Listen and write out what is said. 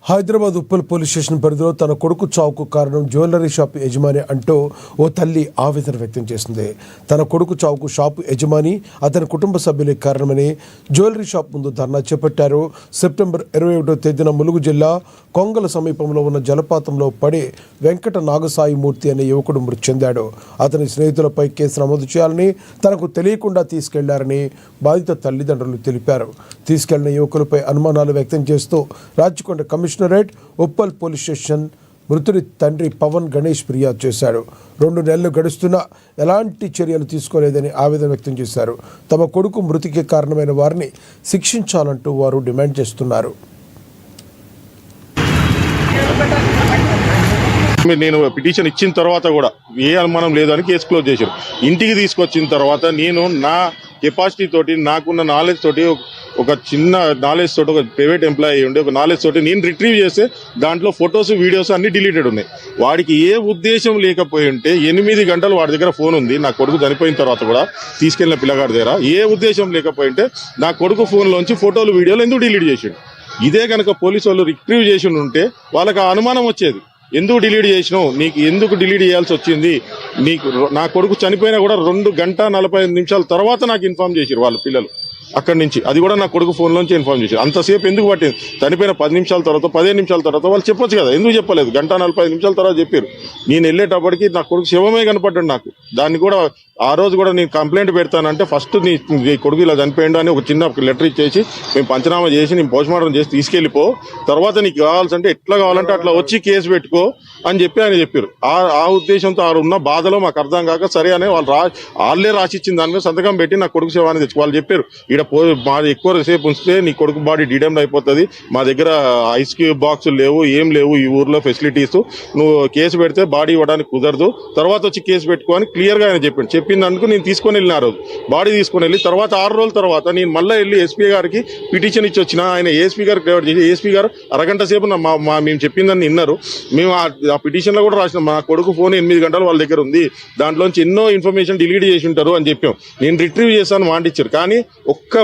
Hyderabad Uppal police station పరిధిలో తన కొడుకు చావుకు కారణం జ్యువెలరీ షాప్ యజమాని అంటూ ఓ తల్లి ఆవేదన వ్యక్తం చేసింది. తన కొడుకు చావుకు షాపు యజమాని, అతని కుటుంబ సభ్యులే కారణమని జ్యువెలరీ షాప్ ముందు ధర్నా చేపట్టారు. సెప్టెంబర్ 21వ తేదీన ములుగు జిల్లా కొంగల సమీపంలో ఉన్న జలపాతంలో పడి వెంకట నాగసాయి మూర్తి అనే యువకుడు మృతి చెందాడు. అతని స్నేహితులపై కేసు నమోదు చేయాలని, తనకు తెలియకుండా తీసుకెళ్లారని బాధిత తల్లిదండ్రులు తెలిపారు. తీసుకెళ్లిన యువకులపై అనుమానాలు వ్యక్తం చేస్తూ Rachakonda commissionerate Uppal police station మృతుడి తండ్రి పవన్ గణేష్ ఫిర్యాదు చేశాడు. 2 నెలలు గడుస్తున్నా ఎలాంటి చర్యలు తీసుకోలేదని ఆవేదన వ్యక్తం చేశారు. తమ కొడుకు మృతికి కారణమైన వారిని శిక్షించాలంటూ వారు డిమాండ్ చేస్తున్నారు. నేను పిటిషన్ ఇచ్చిన తర్వాత కూడా ఏ అనుమానం లేదని కేసు క్లోజ్ చేశారు. ఇంటికి తీసుకొచ్చిన తర్వాత నేను నా కెపాసిటీ తోటి, నాకున్న నాలెడ్జ్ తోటి, ఒక చిన్న నాలెడ్జ్ తోటి, ఒక ప్రైవేట్ ఎంప్లాయీ ఉండే ఒక నాలెడ్జ్ తోటి నేను రిట్రీవ్ చేస్తే దాంట్లో ఫొటోస్, వీడియోస్ అన్ని డిలీటెడ్ ఉన్నాయి. వాడికి ఏ ఉద్దేశం లేకపోయి ఉంటే 8 గంటలు వాడి దగ్గర ఫోన్ ఉంది. నా కొడుకు చనిపోయిన తర్వాత కూడా తీసుకెళ్లిన పిల్లగాడి దగ్గర ఏ ఉద్దేశం లేకపోయి ఉంటే నా కొడుకు ఫోన్లోంచి ఫోటోలు, వీడియోలు ఎందుకు డిలీట్ చేసాడు? ఇదే కనుక పోలీసు వాళ్ళు రిట్రీవ్ చేసి ఉంటే వాళ్ళకి ఆ అనుమానం వచ్చేది. ఎందుకు డిలీట్ చేసినావు, నీకు ఎందుకు డిలీట్ చేయాల్సి వచ్చింది, నీకు నా కొడుకు చనిపోయినా కూడా 2 గంటల 45 నిమిషాల తర్వాత నాకు ఇన్ఫార్మ్ చేశారు వాళ్ళ పిల్లలు అక్కడి నుంచి. అది కూడా నా కొడుకు ఫోన్లోంచి ఇన్ఫార్మ్ చేశారు. అంతసేపు ఎందుకు పట్టింది? చనిపోయిన 10 నిమిషాల తర్వాత, 15 నిమిషాల తర్వాత వాళ్ళు చెప్పొచ్చు కదా, ఎందుకు చెప్పలేదు? 1:45 నిమిషాల తర్వాత చెప్పారు. నేను వెళ్ళేటప్పటికి నా కొడుకు శవమే కనపడ్డాడు నాకు. దాన్ని కూడా ఆ రోజు కూడా నేను కంప్లైంట్ పెడతానంటే ఫస్ట్ నీ కొడుకు ఇలా చనిపోయిండు అని ఒక చిన్న లెటర్ ఇచ్చేసి మేము పంచనామా చేసి నేను పోస్ట్మార్టం చేసి తీసుకెళ్ళిపో, తర్వాత నీకు కావాల్సింటే ఎట్లా కావాలంటే అట్లా వచ్చి కేసు పెట్టుకో అని చెప్పి ఆయన చెప్పారు. ఆ ఉద్దేశంతో ఆ ఉన్న బాధలో మాకు అర్థం కాక సరే అని వాళ్ళే రాసిచ్చిన దాని మీద సంతకం పెట్టి నా కొడుకు శవాన్ని తెచ్చి వాళ్ళు చెప్పారు, మాది ఎక్కువ సేపు ఉంచితే నీ కొడుకు బాడీ డీడమ్డ్ అయిపోతుంది, మా దగ్గర ఐస్ క్యూబ్ బాక్సులు లేవు, ఏం లేవు ఈ ఊర్లో ఫెసిలిటీస్, నువ్వు కేసు పెడితే బాడీ ఇవ్వడానికి కుదరదు, తర్వాత వచ్చి కేసు పెట్టుకో అని క్లియర్గా ఆయన చెప్పిందందుకు నేను తీసుకొని వెళ్ళిన. ఆ రోజు బాడీ తీసుకొని వెళ్ళి తర్వాత 6 రోజుల తర్వాత నేను మళ్ళీ వెళ్ళి ఎస్పీ గారికి పిటిషన్ ఇచ్చి వచ్చిన. ఆయన ఏఎస్పీ గారికి డైవర్ట్ చేసి ఏఎస్పీ గారు అరగంట సేపు మేము చెప్పిందని విన్నారు. మేము ఆ పిటిషన్లో కూడా రాసినాం, మా కొడుకు ఫోన్ 8 గంటలు వాళ్ళ దగ్గర ఉంది, దాంట్లోంచి ఎన్నో ఇన్ఫర్మేషన్ డిలీట్ చేసి ఉంటారు అని చెప్పాం. నేను రిట్రీవ్ చేశాను మాట ఇచ్చారు. కానీ ఒక్క